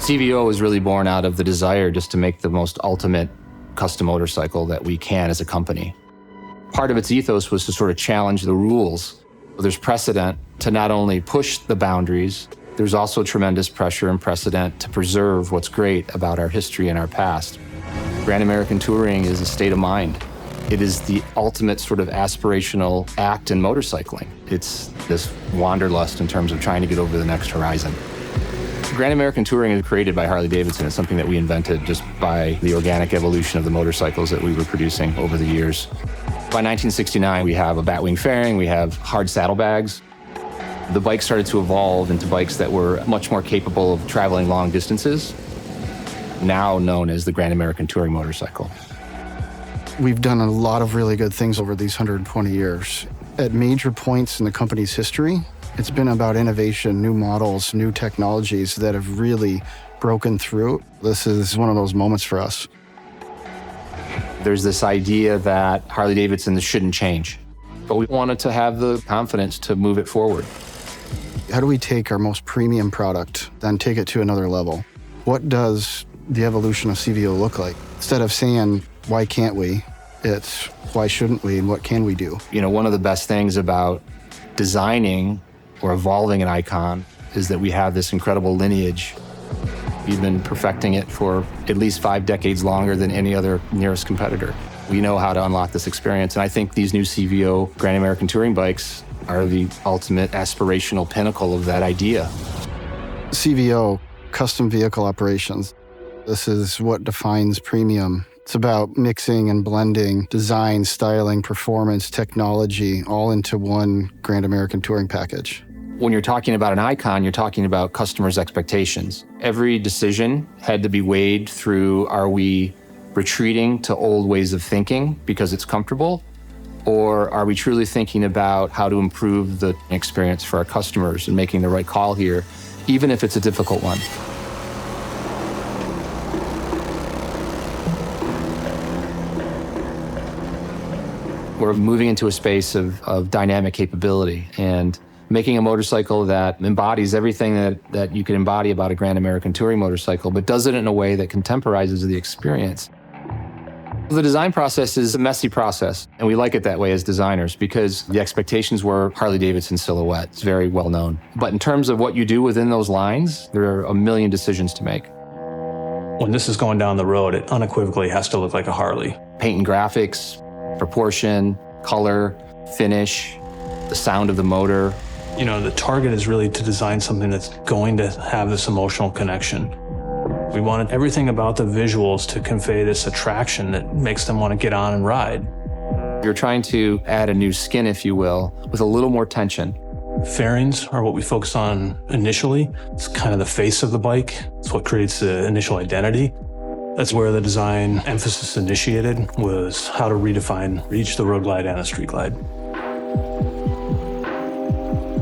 CVO was really born out of the desire just to make the most ultimate custom motorcycle that we can as a company. Part of its ethos was to sort of challenge the rules. There's precedent to not only push the boundaries, there's also tremendous pressure and precedent to preserve what's great about our history and our past. Grand American Touring is a state of mind. It is the ultimate sort of aspirational act in motorcycling. It's this wanderlust in terms of trying to get over the next horizon. Grand American Touring is created by Harley-Davidson. It's something that we invented just by the organic evolution of the motorcycles that we were producing over the years. By 1969, we have a batwing fairing, we have hard saddlebags. The bike started to evolve into bikes that were much more capable of traveling long distances, now known as the Grand American Touring motorcycle. We've done a lot of really good things over these 120 years. At major points in the company's history, it's been about innovation, new models, new technologies that have really broken through. This is one of those moments for us. There's this idea that Harley-Davidson shouldn't change, but we wanted to have the confidence to move it forward. How do we take our most premium product, then take it to another level? What does the evolution of CVO look like? Instead of saying, why can't we? It's why shouldn't we and what can we do? You know, one of the best things about designing or evolving an icon is that we have this incredible lineage. We've been perfecting it for at least 5 decades longer than any other nearest competitor. We know how to unlock this experience, and I think these new CVO Grand American Touring bikes are the ultimate aspirational pinnacle of that idea. CVO, custom vehicle operations. This is what defines premium. It's about mixing and blending design, styling, performance, technology, all into one Grand American Touring package. When you're talking about an icon, you're talking about customers' expectations. Every decision had to be weighed through, are we retreating to old ways of thinking because it's comfortable? Or are we truly thinking about how to improve the experience for our customers and making the right call here, even if it's a difficult one? We're moving into a space of dynamic capability and making a motorcycle that embodies everything that you can embody about a Grand American Touring motorcycle, but does it in a way that contemporizes the experience. The design process is a messy process, and we like it that way as designers because the expectations were Harley-Davidson silhouette. It's very well known. But in terms of what you do within those lines, there are a million decisions to make. When this is going down the road, it unequivocally has to look like a Harley. Paint and graphics, proportion, color, finish, the sound of the motor. You know, the target is really to design something that's going to have this emotional connection. We wanted everything about the visuals to convey this attraction that makes them want to get on and ride. You're trying to add a new skin, if you will, with a little more tension. Fairings are what we focus on initially. It's kind of the face of the bike. It's what creates the initial identity. That's where the design emphasis initiated, was how to redefine each the road glide and the street glide.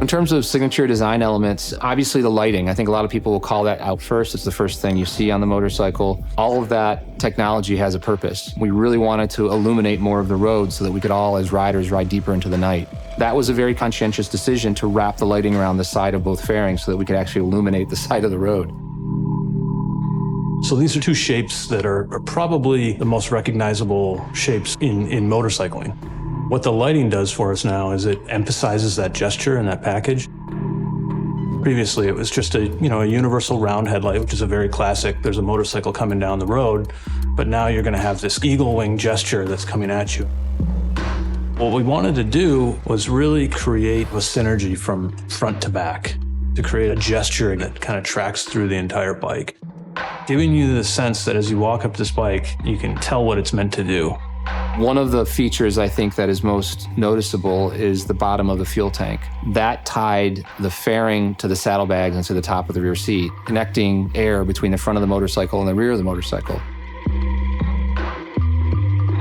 In terms of signature design elements, obviously the lighting, I think a lot of people will call that out first. It's the first thing you see on the motorcycle. All of that technology has a purpose. We really wanted to illuminate more of the road so that we could all, as riders, ride deeper into the night. That was a very conscientious decision to wrap the lighting around the side of both fairings so that we could actually illuminate the side of the road. So these are two shapes that are probably the most recognizable shapes in motorcycling. What the lighting does for us now is it emphasizes that gesture in that package. Previously, it was just a universal round headlight, which is a very classic. There's a motorcycle coming down the road, but now you're going to have this eagle wing gesture that's coming at you. What we wanted to do was really create a synergy from front to back, to create a gesture that kind of tracks through the entire bike, giving you the sense that as you walk up this bike, you can tell what it's meant to do. One of the features I think that is most noticeable is the bottom of the fuel tank. That tied the fairing to the saddlebags and to the top of the rear seat, connecting air between the front of the motorcycle and the rear of the motorcycle.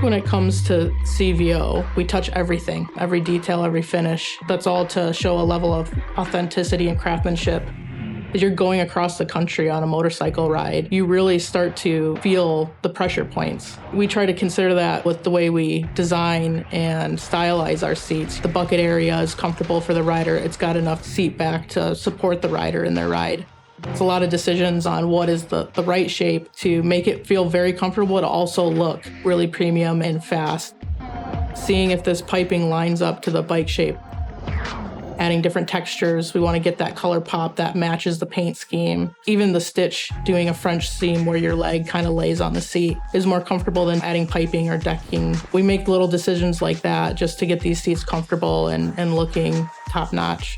When it comes to CVO, we touch everything, every detail, every finish. That's all to show a level of authenticity and craftsmanship. As you're going across the country on a motorcycle ride, you really start to feel the pressure points. We try to consider that with the way we design and stylize our seats. The bucket area is comfortable for the rider. It's got enough seat back to support the rider in their ride. It's a lot of decisions on what is the right shape to make it feel very comfortable to also look really premium and fast. Seeing if this piping lines up to the bike shape. Adding different textures. We want to get that color pop that matches the paint scheme. Even the stitch, doing a French seam where your leg kind of lays on the seat is more comfortable than adding piping or decking. We make little decisions like that just to get these seats comfortable and looking top notch.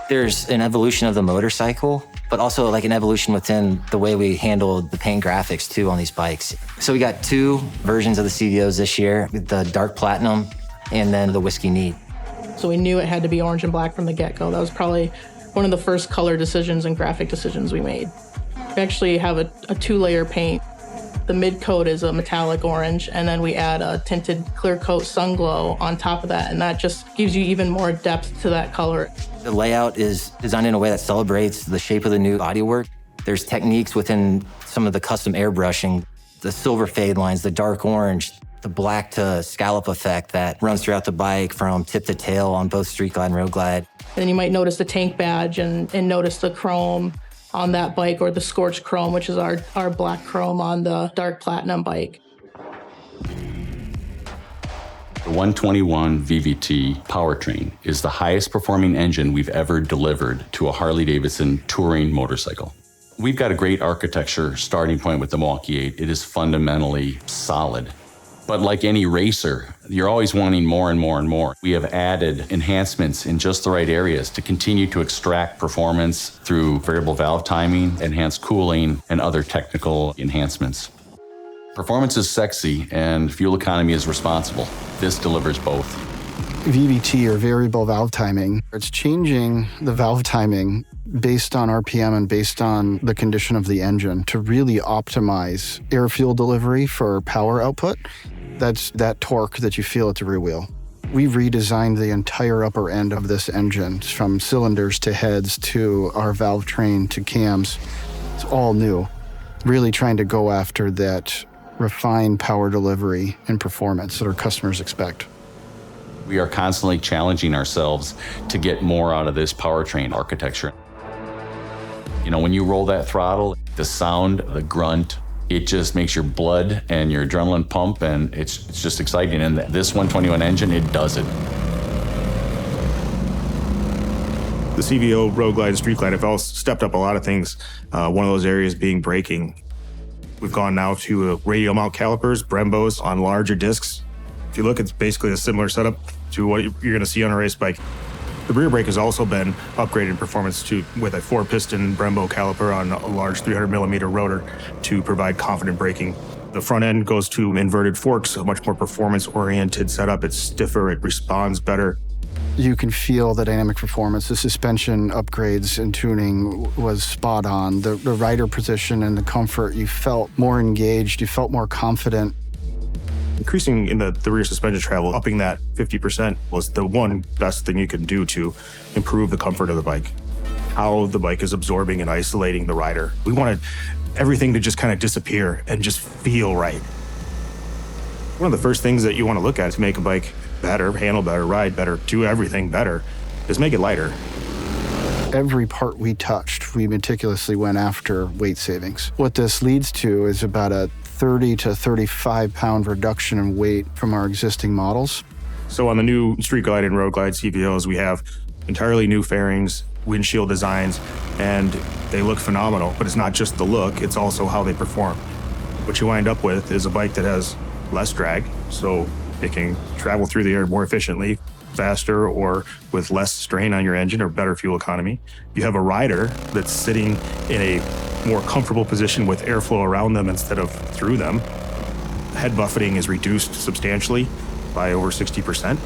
There's an evolution of the motorcycle, but also like an evolution within the way we handle the paint graphics too on these bikes. So we got 2 versions of the CVOs this year, the dark platinum and then the whiskey neat. So we knew it had to be orange and black from the get-go. That was probably one of the first color decisions and graphic decisions we made. We actually have a 2-layer paint. The mid coat is a metallic orange, and then we add a tinted clear coat sun glow on top of that, and that just gives you even more depth to that color. The layout is designed in a way that celebrates the shape of the new bodywork. There's techniques within some of the custom airbrushing, the silver fade lines, the dark orange, the black to scallop effect that runs throughout the bike from tip to tail on both Street Glide and Road Glide. And then you might notice the tank badge and notice the chrome on that bike, or the scorched chrome, which is our black chrome on the dark platinum bike. The 121 VVT powertrain is the highest performing engine we've ever delivered to a Harley-Davidson touring motorcycle. We've got a great architecture starting point with the Milwaukee 8. It is fundamentally solid. But like any racer, you're always wanting more and more and more. We have added enhancements in just the right areas to continue to extract performance through variable valve timing, enhanced cooling, and other technical enhancements. Performance is sexy and fuel economy is responsible. This delivers both. VVT, or variable valve timing, it's changing the valve timing based on RPM and based on the condition of the engine to really optimize air-fuel delivery for power output. That's that torque that you feel at the rear wheel. We've redesigned the entire upper end of this engine, from cylinders to heads to our valve train to cams. It's all new. Really trying to go after that refined power delivery and performance that our customers expect. We are constantly challenging ourselves to get more out of this powertrain architecture. You know, when you roll that throttle, the sound, the grunt, it just makes your blood and your adrenaline pump, and it's just exciting. And this 121 engine, it does it. The CVO, Road Glide, and Street Glide have all stepped up a lot of things. One of those areas being braking. We've gone now to radial mount calipers, Brembos on larger discs. If you look, it's basically a similar setup to what you're going to see on a race bike. The rear brake has also been upgraded in performance with a 4-piston Brembo caliper on a large 300mm rotor to provide confident braking. The front end goes to inverted forks, a much more performance-oriented setup. It's stiffer, it responds better. You can feel the dynamic performance. The suspension upgrades and tuning was spot on. The rider position and the comfort, you felt more engaged, you felt more confident. Increasing in the rear suspension travel, upping that 50% was the one best thing you can do to improve the comfort of the bike. How the bike is absorbing and isolating the rider. We wanted everything to just kind of disappear and just feel right. One of the first things that you want to look at to make a bike better, handle better, ride better, do everything better, is make it lighter. Every part we touched, we meticulously went after weight savings. What this leads to is about a 30 to 35 pound reduction in weight from our existing models. So on the new Street Glide and Road Glide CVOs, we have entirely new fairings, windshield designs, and they look phenomenal. But it's not just the look, it's also how they perform. What you wind up with is a bike that has less drag, so it can travel through the air more efficiently, faster, or with less strain on your engine, or better fuel economy. You have a rider that's sitting in a more comfortable position with airflow around them instead of through them. Head buffeting is reduced substantially by over 60%.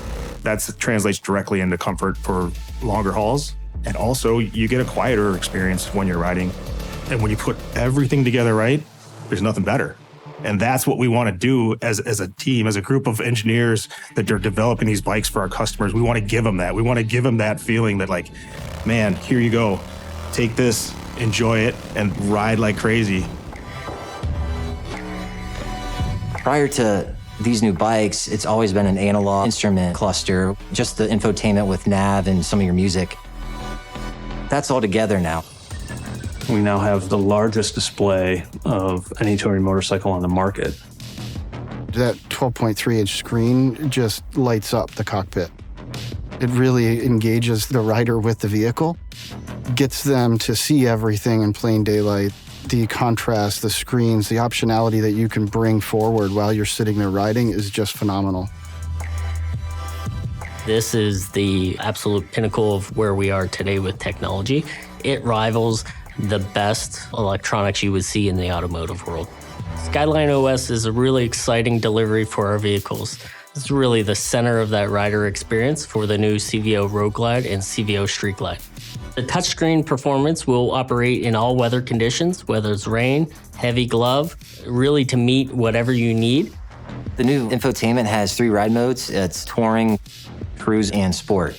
That translates directly into comfort for longer hauls. And also, you get a quieter experience when you're riding. And when you put everything together right, there's nothing better. And that's what we want to do as a team, as a group of engineers that are developing these bikes for our customers. We want to give them that. We want to give them that feeling that, like, man, here you go. Take this, enjoy it, and ride like crazy. Prior to these new bikes, it's always been an analog instrument cluster, just the infotainment with nav and some of your music. That's all together now. We now have the largest display of any touring motorcycle on the market. That 12.3-inch screen just lights up the cockpit. It really engages the rider with the vehicle, gets them to see everything in plain daylight. The contrast, the screens, the optionality that you can bring forward while you're sitting there riding is just phenomenal. This is the absolute pinnacle of where we are today with technology. It rivals the best electronics you would see in the automotive world. Skyline OS is a really exciting delivery for our vehicles. It's really the center of that rider experience for the new CVO Road Glide and CVO Street Glide. The touchscreen performance will operate in all weather conditions, whether it's rain, heavy glove, really to meet whatever you need. The new infotainment has 3 ride modes. It's touring, cruise, and sport.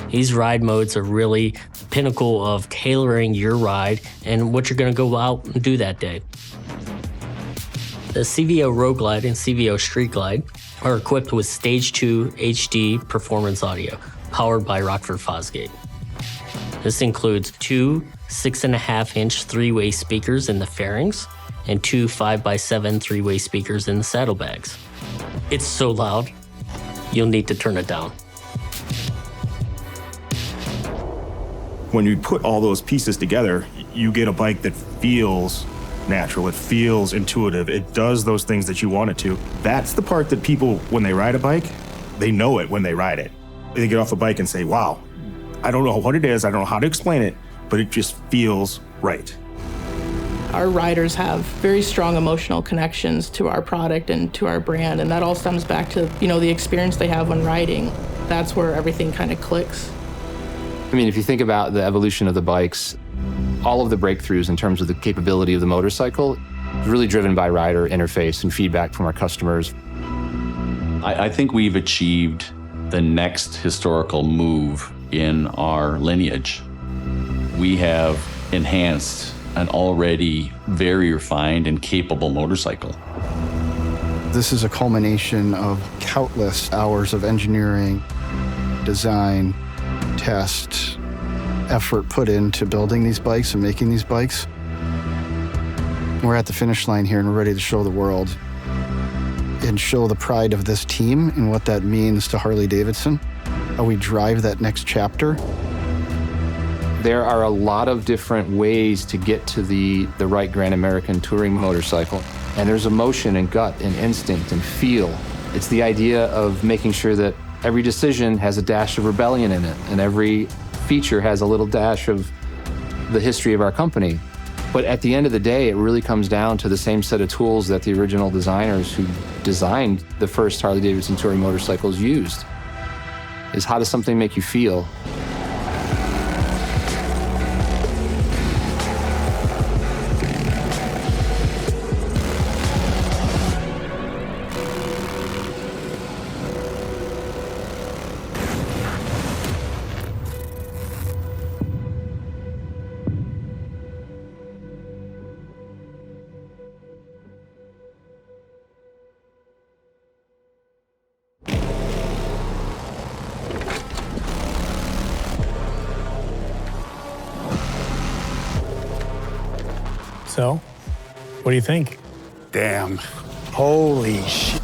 These ride modes are really the pinnacle of tailoring your ride and what you're going to go out and do that day. The CVO Road Glide and CVO Street Glide are equipped with Stage 2 HD performance audio, powered by Rockford Fosgate. This includes 2 6.5-inch 3-way speakers in the fairings and 2 5x7 3-way speakers in the saddlebags. It's so loud, you'll need to turn it down. When you put all those pieces together, you get a bike that feels natural, it feels intuitive, it does those things that you want it to. That's the part that people, when they ride a bike, they know it when they ride it. They get off a bike and say, wow, I don't know what it is, I don't know how to explain it, but it just feels right. Our riders have very strong emotional connections to our product and to our brand, and that all stems back to, the experience they have when riding. That's where everything kind of clicks. I mean, if you think about the evolution of the bikes, all of the breakthroughs in terms of the capability of the motorcycle is really driven by rider interface and feedback from our customers. I think we've achieved the next historical move in our lineage. We have enhanced an already very refined and capable motorcycle. This is a culmination of countless hours of engineering, design, test, effort put into building these bikes and making these bikes. We're at the finish line here and we're ready to show the world and show the pride of this team and what that means to Harley-Davidson, how we drive that next chapter. There are a lot of different ways to get to the right Grand American touring motorcycle. And there's emotion and gut and instinct and feel. It's the idea of making sure that every decision has a dash of rebellion in it, and every feature has a little dash of the history of our company. But at the end of the day, it really comes down to the same set of tools that the original designers who designed the first Harley-Davidson touring motorcycles used. Is how does something make you feel? So, what do you think? Damn. Holy shit.